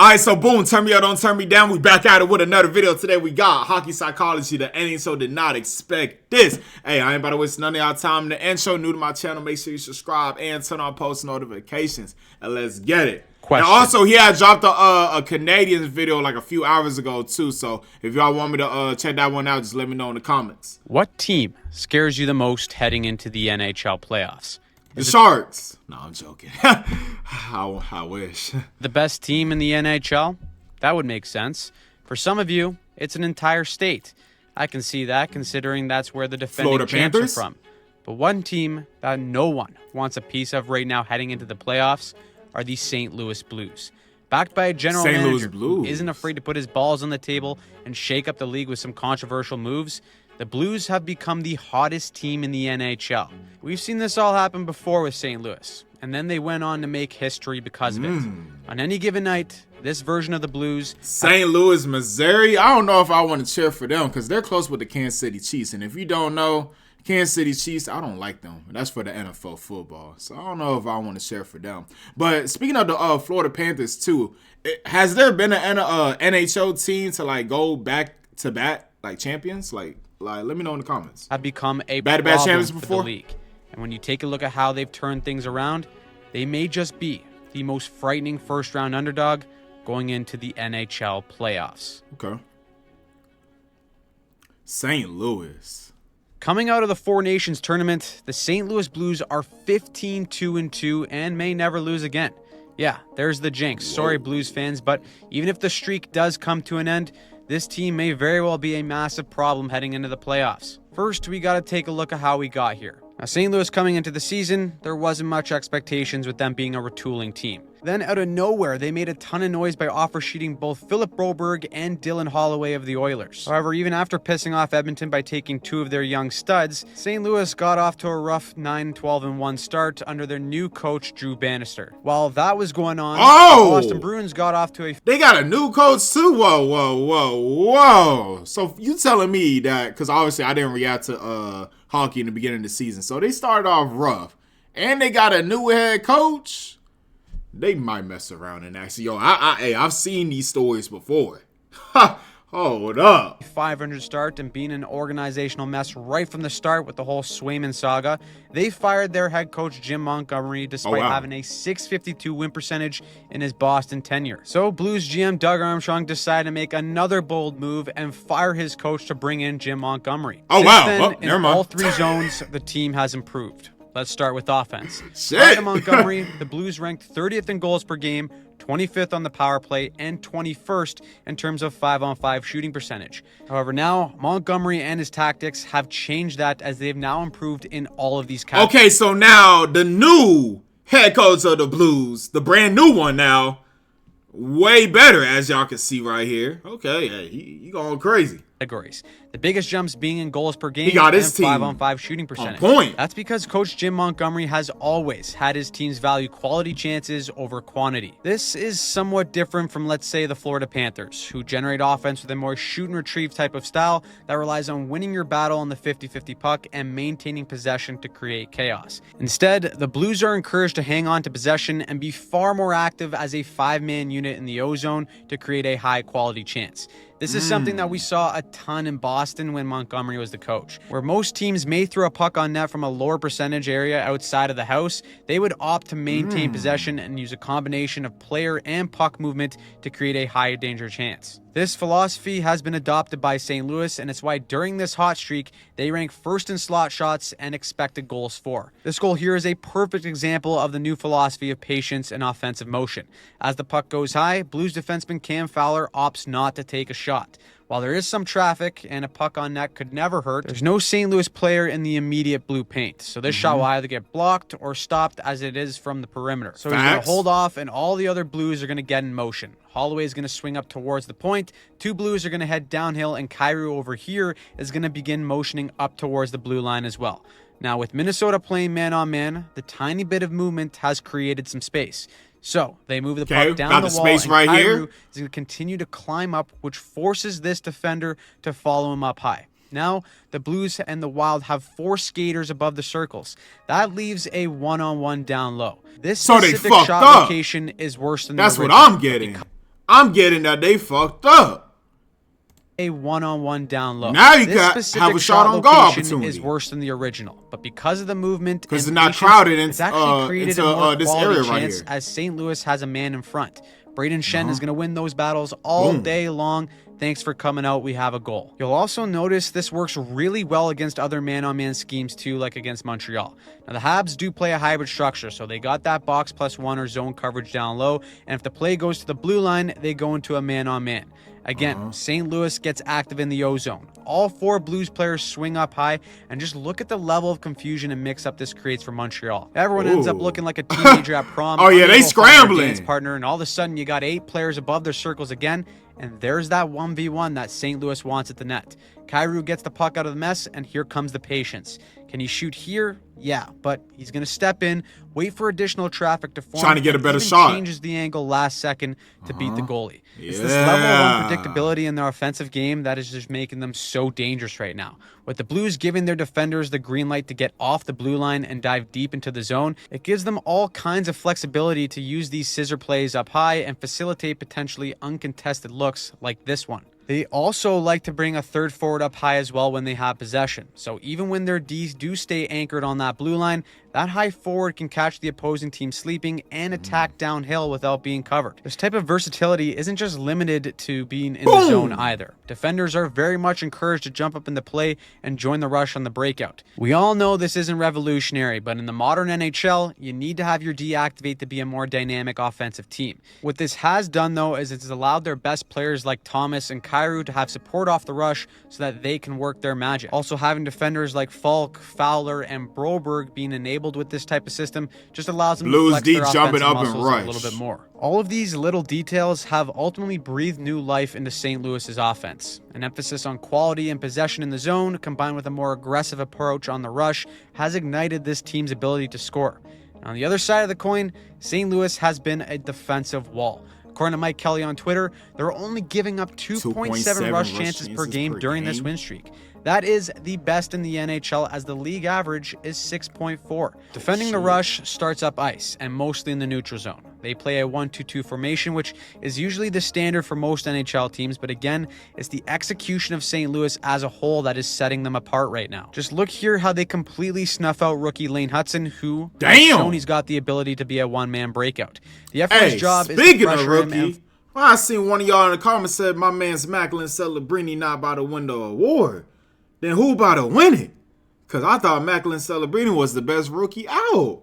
Alright, so boom, turn me up, don't turn me down. We back at it with another video. Today we got hockey psychology. The NHL did not expect this. Hey, I ain't about to waste none of y'all time in the intro. New to my channel, make sure you subscribe and turn on post notifications. And let's get it. Question. And also, he had dropped a Canadians video like a few hours ago too. So if y'all want me to check that one out, just let me know in the comments. What team scares you the most heading into the NHL playoffs? The Sharks. No, I'm joking. I wish. The best team in the NHL? That would make sense. For some of you, it's an entire state. I can see that, considering that's where the defending Florida champs Panthers? are from. But one team that no one wants a piece of right now heading into the playoffs are the St. Louis Blues. Backed by a general St. Louis manager who Blues. isn't afraid to put his balls on the table and shake up the league with some controversial moves, the Blues have become the hottest team in the NHL. We've seen this all happen before with St. Louis, and then they went on to make history because of it. On any given night, this version of the Blues... St. Louis, Missouri. I don't know if I want to cheer for them because they're close with the Kansas City Chiefs. And if you don't know, Kansas City Chiefs, I don't like them. That's for the NFL football. So I don't know if I want to cheer for them. But speaking of the Florida Panthers too, has there been an NHL team to like go back to back like champions? Like let me know in the comments. Have become a Back-to-back problem champions for before? the league. And when you take a look at how they've turned things around, they may just be the most frightening first-round underdog going into the NHL playoffs. Okay. St. Louis. Coming out of the Four Nations tournament, the St. Louis Blues are 15-2-2 and may never lose again. Yeah, there's the jinx. Sorry, Blues fans, but even if the streak does come to an end, this team may very well be a massive problem heading into the playoffs. First, we got to take a look at how we got here. Now, St. Louis coming into the season, there wasn't much expectations with them being a retooling team. Then out of nowhere, they made a ton of noise by offer sheeting both Philip Broberg and Dylan Holloway of the Oilers. However, even after pissing off Edmonton by taking two of their young studs, St. Louis got off to a rough 9-12-1 start under their new coach, Drew Bannister. While that was going on, the Boston Bruins got off to a... They got a new coach too? Whoa. So you telling me that, because obviously I didn't react to hockey in the beginning of the season. So they started off rough. And they got a new head coach. They might mess around and actually, I've seen these stories before. Hold up. 500 start and being an organizational mess right from the start with the whole Swayman saga. They fired their head coach Jim Montgomery despite having a .652 win percentage in his Boston tenure. So Blues GM Doug Armstrong decided to make another bold move and fire his coach to bring in Jim Montgomery. Oh, Since wow. then, Never in mind. all three zones, the team has improved. Let's start with offense. Shit. Prior to Montgomery, the Blues ranked 30th in goals per game, 25th on the power play, and 21st in terms of 5-on-5 shooting percentage. However, now Montgomery and his tactics have changed that as they've now improved in all of these categories. Okay, so now the new head coach of the Blues, the brand new one now, way better as y'all can see right here. Okay, hey, he going crazy. The biggest jumps being in goals per game He got his and team 5-on-5 shooting percentage. on point. That's because Coach Jim Montgomery has always had his teams value quality chances over quantity. This is somewhat different from, let's say, the Florida Panthers, who generate offense with a more shoot and retrieve type of style that relies on winning your battle on the 50-50 puck and maintaining possession to create chaos. Instead, the Blues are encouraged to hang on to possession and be far more active as a five-man unit in the O-zone to create a high-quality chance. This is something that we saw a ton in Boston when Montgomery was the coach. Where most teams may throw a puck on net from a lower percentage area outside of the house, they would opt to maintain possession and use a combination of player and puck movement to create a high danger chance. This philosophy has been adopted by St. Louis, and it's why during this hot streak, they rank first in slot shots and expected goals for. This goal here is a perfect example of the new philosophy of patience and offensive motion. As the puck goes high, Blues defenseman Cam Fowler opts not to take a shot. While there is some traffic and a puck on net could never hurt, there's no St. Louis player in the immediate blue paint. So this shot will either get blocked or stopped as it is from the perimeter. So he's going to hold off and all the other Blues are going to get in motion. Holloway is going to swing up towards the point. Two Blues are going to head downhill and Kyrou over here is going to begin motioning up towards the blue line as well. Now with Minnesota playing man-on-man, the tiny bit of movement has created some space. So they move the puck down the wall, space and right Kyrou here. is going to continue to climb up, which forces this defender to follow him up high. Now, the Blues and the Wild have 4 skaters above the circles. That leaves a one-on-one down low. This specific shot location is worse than That's the what original. I'm getting. I'm getting that they fucked up. A one-on-one down low. Now you this have a shot on goal opportunity. Is worse than the original, but because of the movement, because it's not crowded, it's actually created a more this quality area chance right here. As St. Louis has a man in front. Braden Shen is going to win those battles all day long. Thanks for coming out. We have a goal. You'll also notice this works really well against other man-on-man schemes too, like against Montreal. Now, the Habs do play a hybrid structure, so they got that box plus one or zone coverage down low, and if the play goes to the blue line, they go into a man-on-man. Again, St. Louis gets active in the O-zone. All four Blues players swing up high, and just look at the level of confusion and mix-up this creates for Montreal. Everyone ends up looking like a teenager at prom. Oh yeah, they scrambling. Partner, and all of a sudden you got 8 players above their circles again, and there's that 1v1 that St. Louis wants at the net. Kyrou gets the puck out of the mess, and here comes the patience. Can he shoot here? Yeah, but he's going to step in, wait for additional traffic to form. Trying to get a better shot. Changes the angle last second to beat the goalie. It's this level of unpredictability in their offensive game that is just making them so dangerous right now. With the Blues giving their defenders the green light to get off the blue line and dive deep into the zone, it gives them all kinds of flexibility to use these scissor plays up high and facilitate potentially uncontested looks like this one. They also like to bring a third forward up high as well when they have possession. So even when their Ds do stay anchored on that blue line, that high forward can catch the opposing team sleeping and attack downhill without being covered. This type of versatility isn't just limited to being in the zone either. Defenders are very much encouraged to jump up in the play and join the rush on the breakout. We all know this isn't revolutionary, but in the modern NHL, you need to have your D activate to be a more dynamic offensive team. What this has done though is it's allowed their best players like Thomas and Kyrou to have support off the rush so that they can work their magic. Also having defenders like Falk, Fowler, and Broberg being enabled with this type of system just allows them to flex their offensive muscles a little bit more. All of these little details have ultimately breathed new life into St. Louis's offense. An emphasis on quality and possession in the zone, combined with a more aggressive approach on the rush, has ignited this team's ability to score. On the other side of the coin, St. Louis has been a defensive wall. According to Mike Kelly on Twitter, they're only giving up 2.7 rush chances per game during this win streak. That is the best in the NHL, as the league average is 6.4. Defending the rush starts up ice and mostly in the neutral zone. They play a 1-2-2 formation, which is usually the standard for most NHL teams, but again, it's the execution of St. Louis as a whole that is setting them apart right now. Just look here how they completely snuff out rookie Lane Hudson, who has shown he's got the ability to be a one-man breakout. The F1's job is to pressure him. I seen one of y'all in the comments said my man's Macklin Celebrini not by to win the award. Then who about to win it? Because I thought Macklin Celebrini was the best rookie out.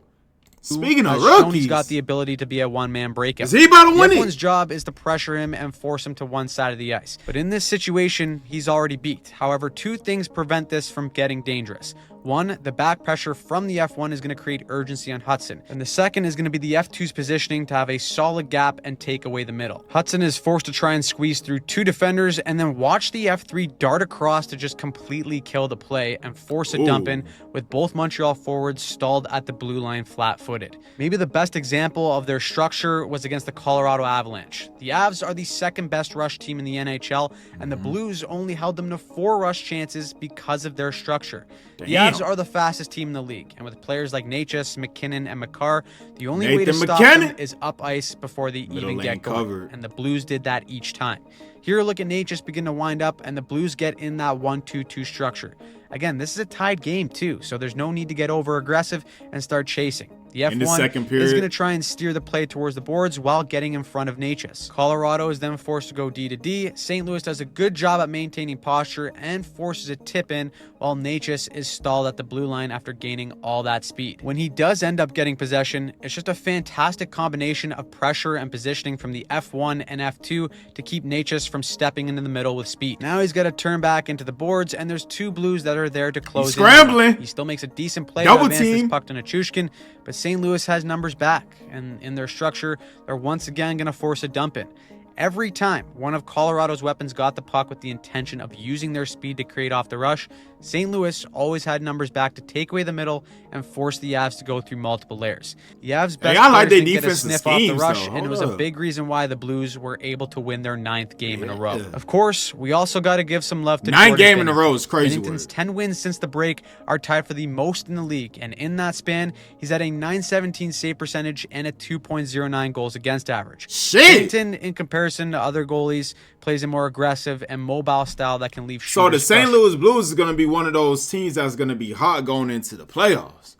Speaking of rookies, he's got the ability to be a one-man breakout. Is he about to win it? F1's job is to pressure him and force him to one side of the ice. But in this situation, he's already beat. However, 2 things prevent this from getting dangerous. One, the back pressure from the F1 is going to create urgency on Hudson. And the second is going to be the F2's positioning to have a solid gap and take away the middle. Hudson is forced to try and squeeze through 2 defenders and then watch the F3 dart across to just completely kill the play and force a dump in with both Montreal forwards stalled at the blue line flat-footed. Maybe the best example of their structure was against the Colorado Avalanche. The Avs are the second best rush team in the NHL, and the Blues only held them to 4 rush chances because of their structure. The Avs are the fastest team in the league, and with players like Natchez, McKinnon, and McCarr, the only way to stop them is up ice before they even get going, and the Blues did that each time. Here, look at Natchez begin to wind up, and the Blues get in that 1-2-2 structure. Again, this is a tied game too, so there's no need to get over-aggressive and start chasing. The F1 is going to try and steer the play towards the boards while getting in front of Natchez. Colorado is then forced to go D to D. St. Louis does a good job at maintaining posture and forces a tip in while Natchez is stalled at the blue line after gaining all that speed. When he does end up getting possession, it's just a fantastic combination of pressure and positioning from the F1 and F2 to keep Natchez from stepping into the middle with speed. Now he's got to turn back into the boards, and there's 2 Blues that are there to close in. He still makes a decent play to advance this puck to Nichushkin, but St. Louis has numbers back, and in their structure, they're once again going to force a dump in. Every time one of Colorado's weapons got the puck with the intention of using their speed to create off the rush, St. Louis always had numbers back to take away the middle and force the Avs to go through multiple layers. The Avs' best I like players their didn't get a defensive sniff off the schemes, rush, though. and it was Hold a up. big reason why the Blues were able to win their 9th game in a row. Of course, we also got to give some love to 9 Jordan game in a Binnington. row is crazy Binnington's work. 10 wins since the break are tied for the most in the league, and in that span, he's at a .917 save percentage and a 2.09 goals against average. Shit. Binnington, in comparison to other goalies, plays a more aggressive and mobile style that can leave shooters So the St. frustrated. Louis Blues is going to be one of those teams that's going to be hot going into the playoffs.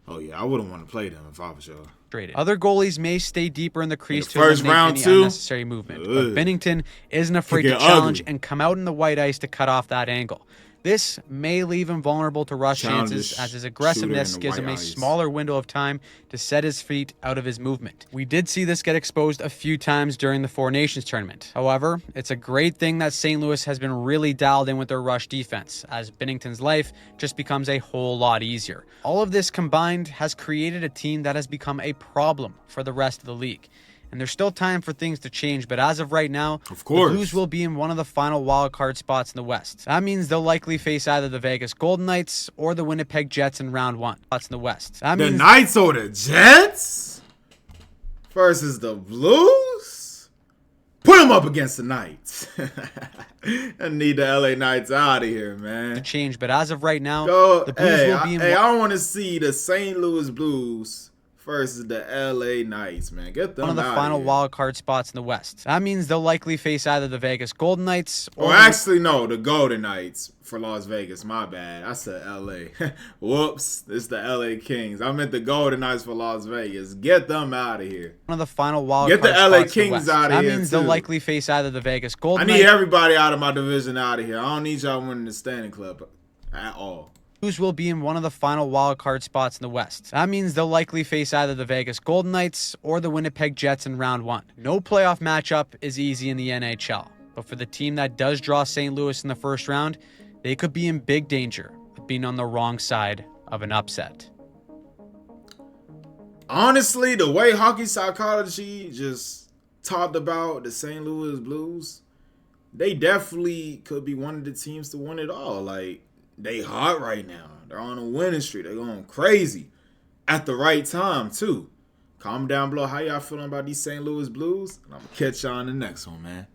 Oh, yeah, I wouldn't want to play them if I was you. Other goalies may stay deeper in the crease to first eliminate round, any too? unnecessary movement, but Binnington isn't afraid Could to get challenge ugly. and come out in the white ice to cut off that angle. This may leave him vulnerable to rush Challenge chances, this as his shooter aggressiveness in the gives him white a ice. smaller window of time to set his feet out of his movement. We did see this get exposed a few times during the Four Nations tournament. However, it's a great thing that St. Louis has been really dialed in with their rush defense, as Binnington's life just becomes a whole lot easier. All of this combined has created a team that has become a problem for the rest of the league. And there's still time for things to change, but as of right now, Of course, the Blues will be in one of the final wild card spots in the West. That means they'll likely face either the Vegas Golden Knights or the Winnipeg Jets in round 1. Spots in the West. That The means Knights or the Jets versus the Blues? Put them up against the Knights. I need the LA Knights out of here, man. change, but as of right now, Go, the Blues will be in I don't want to see the St. Louis Blues versus the LA Knights, man. Get them one of the out final of here. wild card spots in the West. That means they'll likely face either the Vegas Golden Knights or Or the actually, no, the Golden Knights for Las Vegas. My bad. I said LA. Whoops. It's the LA Kings. I meant the Golden Knights for Las Vegas. Get them out of here. one of the final wild Get card the LA spots in the Kings West. out of That here, means they'll too. likely face either the Vegas I Golden need Knights. everybody out of my division out of here. I don't need y'all winning the standing club at all. Blues will be in one of the final wild card spots in the West. That means they'll likely face either the Vegas Golden Knights or the Winnipeg Jets in round 1. No playoff matchup is easy in the NHL, but for the team that does draw St. Louis in the first round, they could be in big danger of being on the wrong side of an upset. Honestly, the way hockey psychology just talked about the St. Louis Blues, they definitely could be one of the teams to win it all. Like, they hot right now. They're on a winning streak. They're going crazy at the right time, too. Comment down below how y'all feeling about these St. Louis Blues, and I'm going to catch y'all in the next one, man.